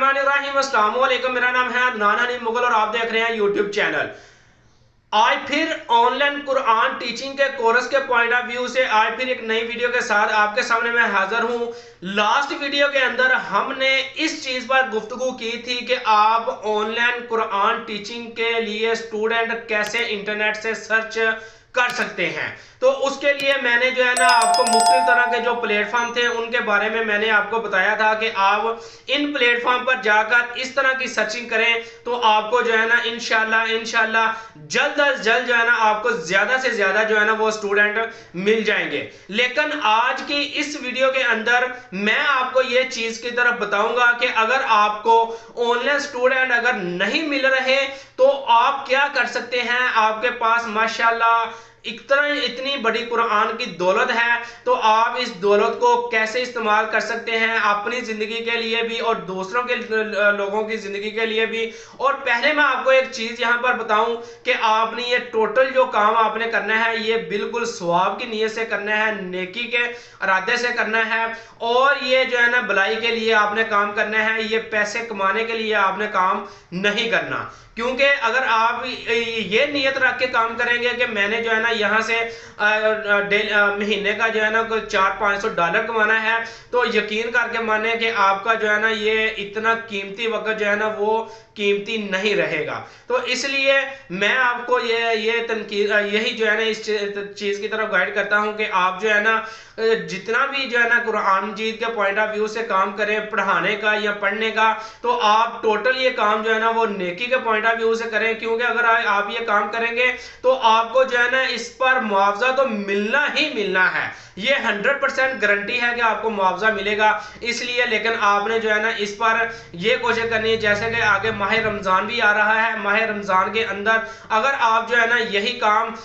बिस्मिल्लाहिर्रहमानिर्रहीम। अस्सलाम वालेकुम। मेरा नाम है अदनान हनीफ मुगल और आप देख रहे हैं यूट्यूब चैनल। आज फिर ऑनलाइन कुरान टीचिंग के कोर्स के पॉइंट ऑफ व्यू से आज फिर एक नई वीडियो के साथ आपके सामने मैं हाजिर हूं। लास्ट वीडियो के अंदर हमने इस चीज पर गुफ्तगू की थी कि आप ऑनलाइन कुरान टीचिंग के लिए स्टूडेंट कैसे इंटरनेट से सर्च कर सकते हैं। तो उसके लिए मैंने जो है ना आपको मुख्तलिफ तरह के जो प्लेटफॉर्म थे उनके बारे में मैंने आपको बताया था कि आप इन प्लेटफॉर्म पर जाकर इस तरह की सर्चिंग करें तो आपको जो है ना इंशाल्लाह जल्द अज जल्द जो है ना आपको ज्यादा से ज्यादा जो है ना वो स्टूडेंट मिल जाएंगे। लेकिन आज की इस वीडियो के अंदर मैं आपको ये चीज की तरफ बताऊंगा कि अगर आपको ऑनलाइन स्टूडेंट अगर नहीं मिल रहे तो आप क्या कर सकते हैं। आपके पास माशाल्लाह इतनी बड़ी कुरान की दौलत है तो आप इस दौलत को कैसे इस्तेमाल कर सकते हैं अपनी जिंदगी के लिए भी और दूसरों के लोगों की जिंदगी के लिए भी। और पहले मैं आपको एक चीज यहां पर बताऊं कि आपने ये टोटल जो काम आपने करना है ये बिल्कुल सवाब की नीयत से करना है, नेकी के इरादे से करना है। और ये जो है ना भलाई के लिए आपने काम करना है, ये पैसे कमाने के लिए आपने काम नहीं करना। क्योंकि अगर आप ये नियत रख के काम करेंगे कि मैंने जो है ना यहाँ से महीने का जो है ना कोई $400-500 कमाना है तो यकीन करके माने कि आपका जो है ना ये इतना कीमती वक्त जो है ना वो कीमती नहीं रहेगा। तो इसलिए मैं आपको ये तनकीद यही जो है ना इस चीज की तरफ गाइड करता हूं कि आप जो है ना जितना भी जो है ना कुरान मजीद के पॉइंट ऑफ व्यू से काम करें पढ़ाने का या पढ़ने का तो आप टोटल ये काम जो है ना वो नेकी के पॉइंट ऑफ व्यू से करें। क्योंकि अगर आप ये काम करेंगे तो आपको जो है ना इस पर मुआवजा तो मिलना ही मिलना है, ये 100% गारंटी है कि आपको मुआवजा मिलेगा। इसलिए लेकिन आपने जो है ना इस पर यह कोशिश करनी है, जैसे कि आगे माह रमजान भी आ रहा है, माह रमजान के अंदर अगर आप जो है ना यही काम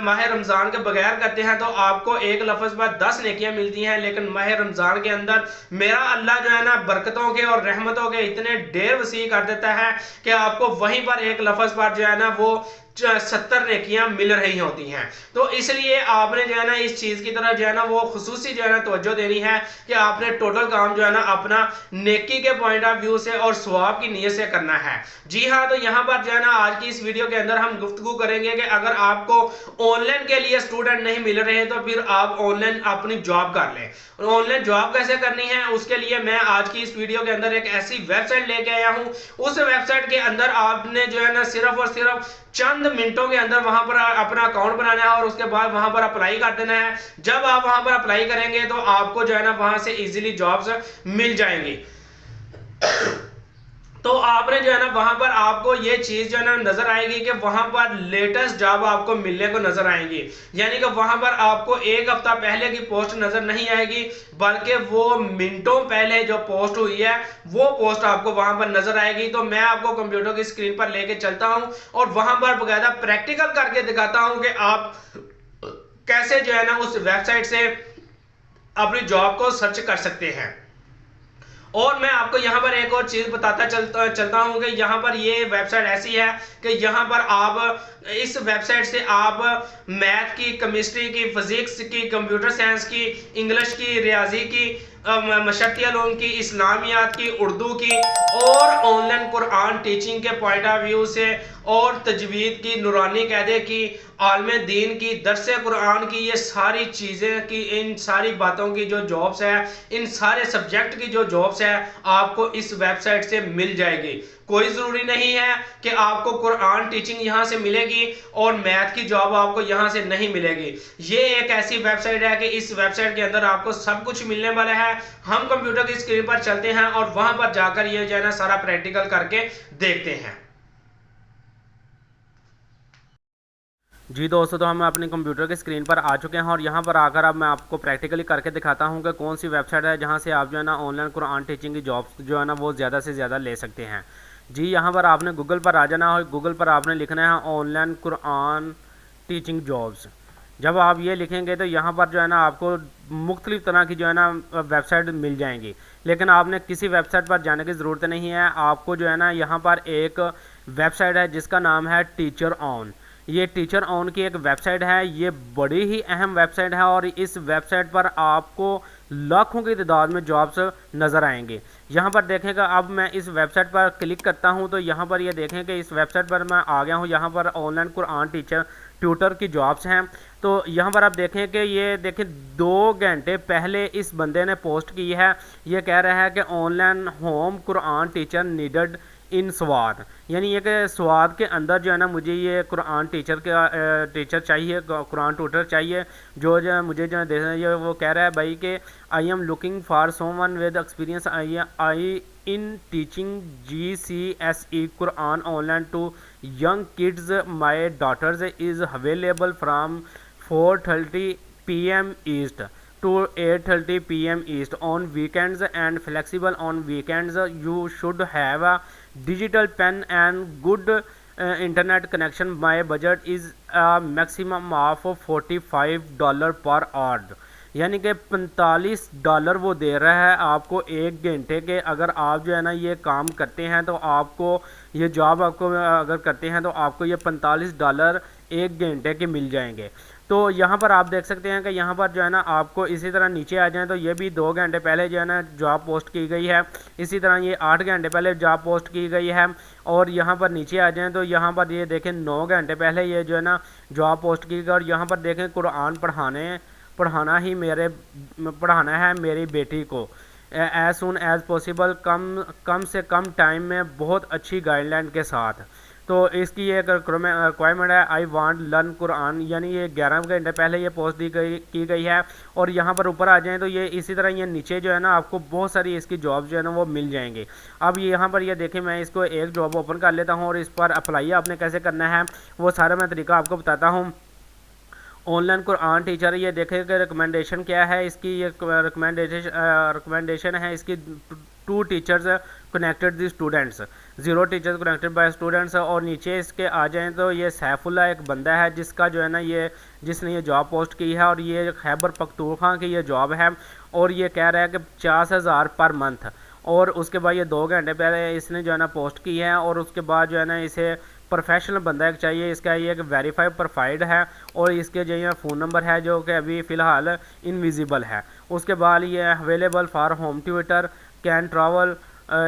माह रमजान के बगैर करते हैं तो आपको एक लफ्ज पर 10 नेकियां मिलती हैं। लेकिन माह रमजान के अंदर मेरा अल्लाह जो है ना बरकतों के और रहमतों के इतने ढेर वसी कर देता है कि आपको वहीं पर एक लफ्ज पर जो है ना वो 70 नेकियां मिल रही होती हैं। तो इसलिए आपने जो है ना इस चीज की तरफ जो है ना वो खुसूसी जो है ना तवज्जो देनी है कि आपने टोटल काम जो है ना अपना नेकी के पॉइंट ऑफ व्यू से और सवाब की नीयत से करना है। जी हाँ, तो यहाँ पर जो है ना आज की इस वीडियो के अंदर हम गुफ्तगू करेंगे कि अगर आपको ऑनलाइन के लिए स्टूडेंट नहीं मिल रहे तो फिर आप ऑनलाइन अपनी जॉब कर लें। ऑनलाइन जॉब कैसे करनी है उसके लिए मैं आज की इस वीडियो के अंदर एक ऐसी वेबसाइट लेके आया हूँ। उस वेबसाइट के अंदर आपने जो है ना सिर्फ और सिर्फ चंद मिनटों के अंदर वहां पर अपना अकाउंट बनाना है और उसके बाद वहां पर अप्लाई कर देना है। जब आप वहां पर अप्लाई करेंगे तो आपको जो है ना वहां से इजीली जॉब्स मिल जाएंगी। तो आपने जो है ना वहां पर आपको ये चीज जो है ना नजर आएगी कि वहां पर लेटेस्ट जॉब आपको मिलने को नजर आएंगी। यानी कि वहां पर आपको एक हफ्ता पहले की पोस्ट नजर नहीं आएगी बल्कि वो मिनटों पहले जो पोस्ट हुई है वो पोस्ट आपको वहां पर नजर आएगी। तो मैं आपको कंप्यूटर की स्क्रीन पर लेके चलता हूं और वहां पर बकायदा प्रैक्टिकल करके दिखाता हूं कि आप कैसे जो है ना उस वेबसाइट से अपनी जॉब को सर्च कर सकते हैं। और मैं आपको यहां पर एक और चीज बताता चलता हूं कि यहां पर ये वेबसाइट ऐसी है कि यहां पर आप इस वेबसाइट से आप मैथ की, केमिस्ट्री की, फिजिक्स की, कंप्यूटर साइंस की, इंग्लिश की, रियाजी की, मशक्क़ी उलूम की, इस्लामियात की, उर्दू की और ऑनलाइन कुरान टीचिंग के पॉइंट ऑफ व्यू से और तजवीद की, नूरानी कायदे की, आलम दीन की, दरस कुरान की, ये सारी चीज़ें की, इन सारी बातों की जो जॉब्स है, इन सारे सब्जेक्ट की जो जॉब्स है आपको इस वेबसाइट से मिल जाएगी। कोई ज़रूरी नहीं है कि आपको कुरान टीचिंग यहाँ से मिलेगी और मैथ की जॉब आपको यहाँ से नहीं मिलेगी। ये एक ऐसी वेबसाइट है कि इस वेबसाइट के अंदर आपको सब कुछ मिलने वाला है। हम कंप्यूटर की स्क्रीन पर चलते हैं और वहां पर जाकर ये जो है ना सारा प्रैक्टिकल करके देखते हैं। जी दोस्तों, तो हम अपने कंप्यूटर के स्क्रीन पर आ चुके हैं और यहाँ पर आकर अब मैं आपको प्रैक्टिकली करके दिखाता हूँ कि कौन सी वेबसाइट है जहाँ से आप जो है ना ऑनलाइन कुरान टीचिंग की जॉब्स जो है ना वो ज़्यादा से ज़्यादा ले सकते हैं। जी, यहाँ पर आपने गूगल पर आ जाना और गूगल पर आपने लिखना है ऑनलाइन कुरान टीचिंग जॉब्स। जब आप ये लिखेंगे तो यहाँ पर जो है ना आपको मुख्तलिफ तरह की जो है ना वेबसाइट मिल जाएंगी। लेकिन आपने किसी वेबसाइट पर जाने की ज़रूरत नहीं है। आपको जो है ना यहाँ पर एक वेबसाइट है जिसका नाम है टीचर ऑन। ये टीचर ऑन की एक वेबसाइट है, ये बड़ी ही अहम वेबसाइट है और इस वेबसाइट पर आपको लाखों की तादाद में जॉब्स नज़र आएंगे। यहाँ पर देखेगा, अब मैं इस वेबसाइट पर क्लिक करता हूँ तो यहाँ पर ये देखें कि इस वेबसाइट पर मैं आ गया हूँ। यहाँ पर ऑनलाइन कुरान टीचर ट्यूटर की जॉब्स हैं। तो यहाँ पर आप देखें कि ये देखें 2 घंटे पहले इस बंदे ने पोस्ट की है। ये कह रहा है कि online home Quran teacher needed in स्वाद, यानी ये कि स्वाद के अंदर जो है ना मुझे ये कुरान टीचर चाहिए, कुरान ट्यूटर चाहिए जो मुझे जो है ये वो कह रहा है भाई कि I am looking for someone with experience I in teaching GCSE Quran online to young kids. My daughters is available from 4:30 p.m. East to 8:30 p.m. East on weekends and flexible on weekends. You should have a digital pen and good internet connection. My budget is a maximum of $45 per hour. यानी कि $45 वो दे रहा है आपको 1 घंटे के। अगर आप जो है ना ये काम करते हैं तो आपको ये जॉब आपको अगर करते हैं तो आपको ये $45 1 घंटे के मिल जाएंगे। तो यहाँ पर आप देख सकते हैं कि यहाँ पर जो है ना आपको इसी तरह नीचे आ जाएं तो ये भी 2 घंटे पहले जो है ना जॉब पोस्ट की गई है। इसी तरह ये 8 घंटे पहले जॉब पोस्ट की गई है। और यहाँ पर नीचे आ जाएं तो यहाँ पर ये देखें 9 घंटे पहले ये जो है ना जॉब पोस्ट की गई। और यहाँ पर देखें कुरान पढ़ाना है मेरी बेटी को एज सुन एज पॉसिबल, कम से कम टाइम में बहुत अच्छी गाइडलाइन के साथ। तो इसकी एक रिक्वायरमेंट है आई वांट लर्न कुरान, यानी ये 11 घंटे पहले ये पोस्ट की गई है। और यहाँ पर ऊपर आ जाएं तो ये इसी तरह ये नीचे जो है ना आपको बहुत सारी इसकी जॉब जो है ना वो मिल जाएंगे। अब यहाँ पर ये देखें, मैं इसको एक जॉब ओपन कर लेता हूँ और इस पर अप्लाई आपने कैसे करना है वो सारा मैं तरीका आपको बताता हूँ। ऑनलाइन कुरान टीचर, ये देखें कि रिकमेंडेशन क्या है इसकी। ये रिकमेंडेशन है इसकी 2 teachers connected the students, 0 teachers connected by students. और नीचे इसके आ जाएं तो ये सैफुल्ला एक बंदा है जिसका जो है ना जिसने ये जॉब पोस्ट की है और ये खैबर पख्तूनख्वा की ये जॉब है। और ये कह रहा है कि 50,000 पर मंथ। और उसके बाद ये 2 घंटे पहले इसने जो है ना पोस्ट की है। और उसके बाद जो है ना इसे प्रोफेशनल बंदा एक चाहिए, इसका ये एक वेरीफाइड प्रोफाइड है। और इसके जो है फ़ोन नंबर है जो कि अभी फ़िलहाल इनविजिबल है। उसके बाद ये available for home tutor, can travel,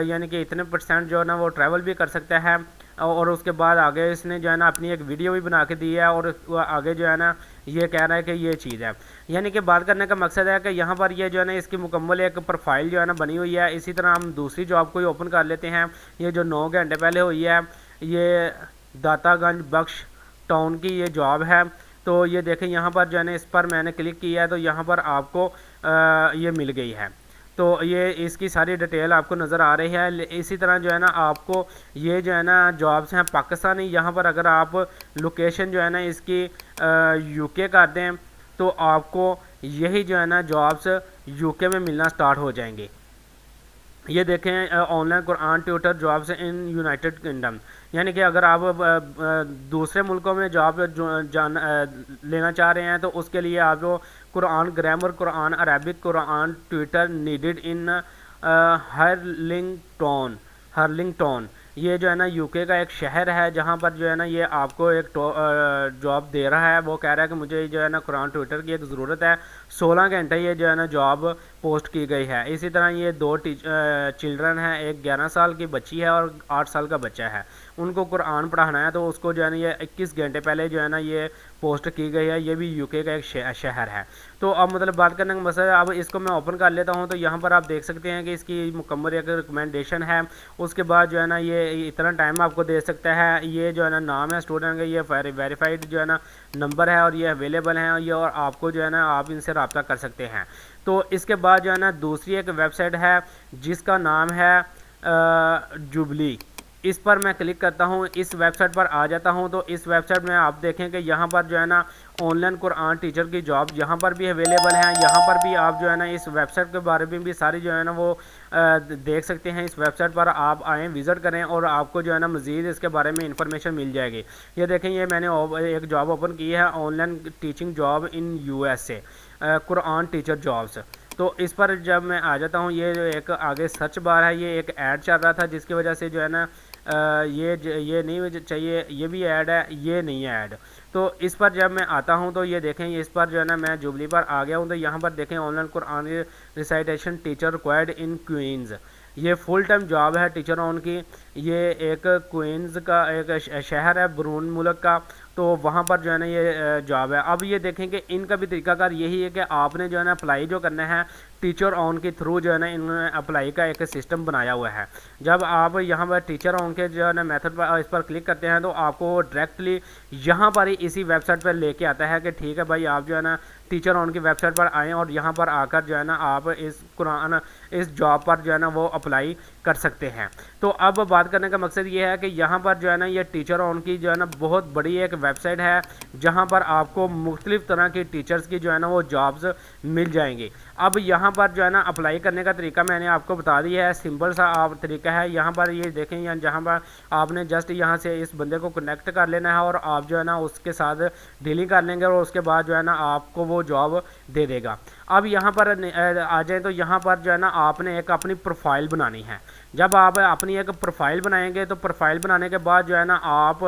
यानी कि इतने % जो है ना वो ट्रैवल भी कर सकता है। और उसके बाद आगे इसने जो है ना अपनी एक वीडियो भी बना के दी है। और आगे जो है ना ये कह रहा है कि ये चीज़ है, यानी कि बात करने का मकसद है कि यहाँ पर ये जो है ना इसकी मुकम्मल एक प्रोफाइल जो है ना बनी हुई है। इसी तरह हम दूसरी जॉब को ही ओपन कर लेते हैं। ये जो 9 घंटे पहले हुई है, ये दातागंज बख्श टाउन की ये जॉब है। तो ये देखें यहाँ पर जो है ना इस पर मैंने क्लिक किया है तो यहाँ पर आपको ये मिल गई है। तो ये इसकी सारी डिटेल आपको नज़र आ रही है। इसी तरह जो है ना आपको ये जो है ना जॉब्स हैं पाकिस्तानी। यहाँ पर अगर आप लोकेशन जो है ना इसकी UK कर दें तो आपको यही जो है ना जॉब्स UK में मिलना स्टार्ट हो जाएंगे। ये देखें online Quran tutor jobs in United kingdom, यानी कि अगर आप दूसरे मुल्कों में जॉब लेना चाह रहे हैं तो उसके लिए आपको Quran grammar, Quran Arabic, Quran tutor needed in Harlington. ये जो है ना UK का एक शहर है जहाँ पर जो है ना ये आपको एक जॉब दे रहा है। वो कह रहा है कि मुझे जो है ना कुरान ट्यूटर की एक ज़रूरत है। 16 घंटे ये जो है ना जॉब पोस्ट की गई है। इसी तरह ये 2 चिल्ड्रन हैं, एक 11 साल की बच्ची है और 8 साल का बच्चा है। उनको कुरान पढ़ाना है तो उसको जो है ना ये 21 घंटे पहले जो है ना ये पोस्ट की गई है। ये भी UK का एक शहर है। तो अब मतलब बात करने का मसला, अब इसको मैं ओपन कर लेता हूँ तो यहाँ पर आप देख सकते हैं कि इसकी मुकम्मल एक रिकमेंडेशन है। उसके बाद जो है ना ये इतना टाइम आपको दे सकता है। ये जो है ना नाम है स्टूडेंट का, ये वेरीफाइड जो है ना नंबर है और ये अवेलेबल है और ये और आपको जो है ना आप इनसे रब्ता कर सकते हैं। तो इसके बाद जो है ना दूसरी एक वेबसाइट है जिसका नाम है जुबली। इस पर मैं क्लिक करता हूँ, इस वेबसाइट पर आ जाता हूँ। तो इस वेबसाइट में आप देखें कि यहाँ पर जो है ना ऑनलाइन कुरान टीचर की जॉब यहाँ पर भी अवेलेबल है। यहाँ पर भी आप जो है ना इस वेबसाइट के बारे में भी सारी जो है ना वो देख सकते हैं। इस वेबसाइट पर आप आएँ, विज़िट करें और आपको जो है ना मज़ीद इसके बारे में इंफॉर्मेशन मिल जाएगी। ये देखें, ये मैंने एक जॉब ओपन की है, online teaching job in USA Quran teacher jobs. तो इस पर जब मैं आ जाता हूँ, ये जो एक आगे सर्च बार है, ये एक ऐड चल रहा था जिसकी वजह से जो है ना ये नहीं चाहिए, ये भी ऐड है, ये नहीं है ऐड। तो इस पर जब मैं आता हूँ तो ये देखें, इस पर जो है ना मैं जुबली पर आ गया हूँ। तो यहाँ पर देखें online Quran recitation teacher required in Queens, ये फुल टाइम जॉब है टीचरों की। ये एक क्वींस का एक शहर है बरून मुल्क का, तो वहाँ पर जो है ना ये जॉब है। अब ये देखें कि इनका भी तरीकाकार यही है कि आपने जो है ना अप्लाई जो करना है टीचर ऑन के थ्रू जो है ना इन्होंने अप्लाई का एक सिस्टम बनाया हुआ है। जब आप यहाँ पर टीचर ऑन के जो है ना मेथड पर इस पर क्लिक करते हैं तो आपको डायरेक्टली यहाँ पर ही इसी वेबसाइट पर लेके आता है कि ठीक है भाई आप जो है ना टीचर ऑन की वेबसाइट पर आएँ और यहाँ पर आकर जो है ना आप इस जॉब पर जो है ना वो अप्लाई कर सकते हैं। तो अब बात करने का मकसद ये है कि यहाँ पर जो है ना ये टीचर ऑन की जो है ना बहुत बड़ी एक वेबसाइट है जहाँ पर आपको मुख्तलिफ तरह की टीचर्स की जो है ना वो जॉब्स मिल जाएंगी। अब यहाँ पर जो है ना अप्लाई करने का तरीका मैंने आपको बता दिया है, सिंपल सा आप तरीका है। यहाँ पर ये देखें, यहाँ जहाँ पर आपने जस्ट यहाँ से इस बंदे को कनेक्ट कर लेना है और आप जो है ना उसके साथ डीलिंग कर लेंगे और उसके बाद जो है ना आपको वो जॉब दे देगा। अब यहाँ पर आ जाए तो यहाँ पर जो है ना आपने एक अपनी प्रोफाइल बनानी है। जब आप अपनी एक प्रोफाइल बनाएंगे तो प्रोफाइल बनाने के बाद जो है ना आप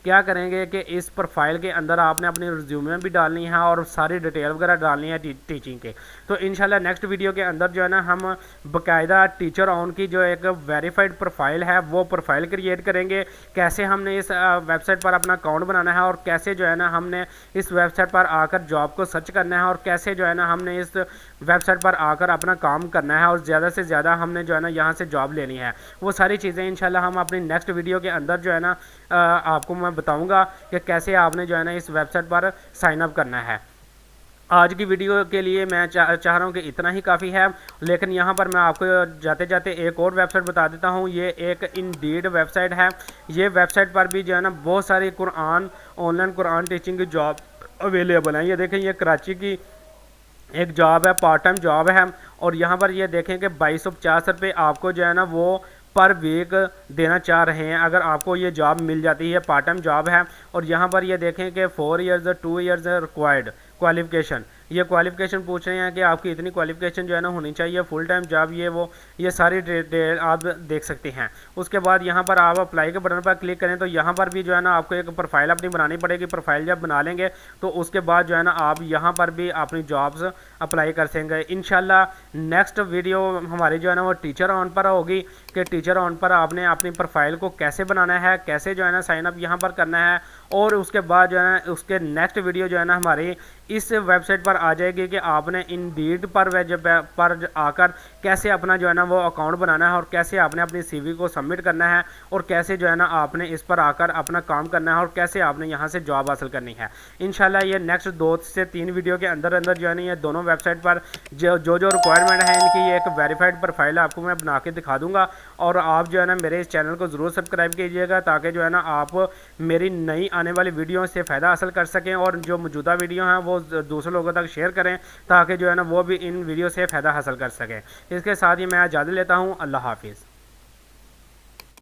क्या करेंगे कि इस प्रोफाइल के अंदर आपने अपनी रिज्यूमे भी डालनी है और सारी डिटेल वगैरह डालनी है टीचिंग के। तो इंशाल्लाह नेक्स्ट वीडियो के अंदर जो है ना हम बाकायदा टीचर ऑन की जो एक वेरीफाइड प्रोफाइल है वो प्रोफाइल क्रिएट करेंगे, कैसे हमने इस वेबसाइट पर अपना अकाउंट बनाना है और कैसे जो है ना हमने इस वेबसाइट पर आकर जॉब को सर्च करना है और कैसे जो है ना हमने इस वेबसाइट पर आकर अपना काम करना है और ज़्यादा से ज़्यादा हमने जो है ना यहाँ से जॉब लेनी है। वो सारी चीज़ें इंशाल्लाह हम अपनी नेक्स्ट वीडियो के अंदर जो है ना आपको मैं बताऊंगा कि कैसे आपने जो है ना इस वेबसाइट पर साइन अप करना है। आज की वीडियो के लिए मैं चाह रहा हूँ कि इतना ही काफ़ी है, लेकिन यहाँ पर मैं आपको जाते जाते एक और वेबसाइट बता देता हूँ। ये एक इंडीड वेबसाइट है। ये वेबसाइट पर भी जो है ना बहुत सारी ऑनलाइन कुरान टीचिंग की जॉब अवेलेबल हैं। ये देखें, ये कराची की एक जॉब है, पार्ट टाइम जॉब है और यहाँ पर ये देखें कि 2250 रुपये आपको जो है ना वो पर वीक देना चाह रहे हैं अगर आपको ये जॉब मिल जाती है। पार्ट टाइम जॉब है और यहाँ पर ये देखें कि 4 ईयर्स 2 ईयर्स रिक्वायर्ड क्वालिफिकेशन, ये क्वालिफिकेशन पूछ रहे हैं कि आपकी इतनी क्वालिफिकेशन जो है ना होनी चाहिए, फुल टाइम जॉब ये सारी डिटेल आप देख सकते हैं। उसके बाद यहाँ पर आप अप्लाई के बटन पर क्लिक करें तो यहाँ पर भी जो है ना आपको एक प्रोफाइल अपनी बनानी पड़ेगी। प्रोफाइल जब बना लेंगे तो उसके बाद जो है ना आप यहाँ पर भी अपनी जॉब्स अप्लाई कर सकेंगे। इंशाल्लाह नेक्स्ट वीडियो हमारी जो है ना वो टीचर ऑन पर होगी कि टीचर ऑन पर आपने अपनी प्रोफाइल को कैसे बनाना है, कैसे जो है ना साइन अप यहाँ पर करना है और उसके बाद जो है ना उसके नेक्स्ट वीडियो जो है ना हमारी इस वेबसाइट पर आ जाएगी कि आपने इंडीड पर आकर कैसे अपना जो है ना वो अकाउंट बनाना है और कैसे आपने अपनी सीवी को सबमिट करना है और कैसे जो है ना आपने इस पर आकर अपना काम करना है और कैसे आपने यहाँ से जॉब हासिल करनी है। इंशाल्लाह ये नेक्स्ट 2 से 3 वीडियो के अंदर जो है ना ये दोनों वेबसाइट पर जो रिक्वायरमेंट है इनकी ये एक वेरीफाइड प्रोफाइल आपको मैं बना के दिखा दूँगा और आप जो है ना मेरे इस चैनल को ज़रूर सब्सक्राइब कीजिएगा ताकि जो है ना आप मेरी नई आने वाली वीडियो से फ़ायदा हासिल कर सकें और जो मौजूदा वीडियो हैं वो दूसरे लोगों तक शेयर करें ताकि जो है ना वो भी इन वीडियो से फ़ायदा हासिल कर सकें। इसके साथ ही मैं इजाज़त लेता हूँ। अल्लाह हाफिज़।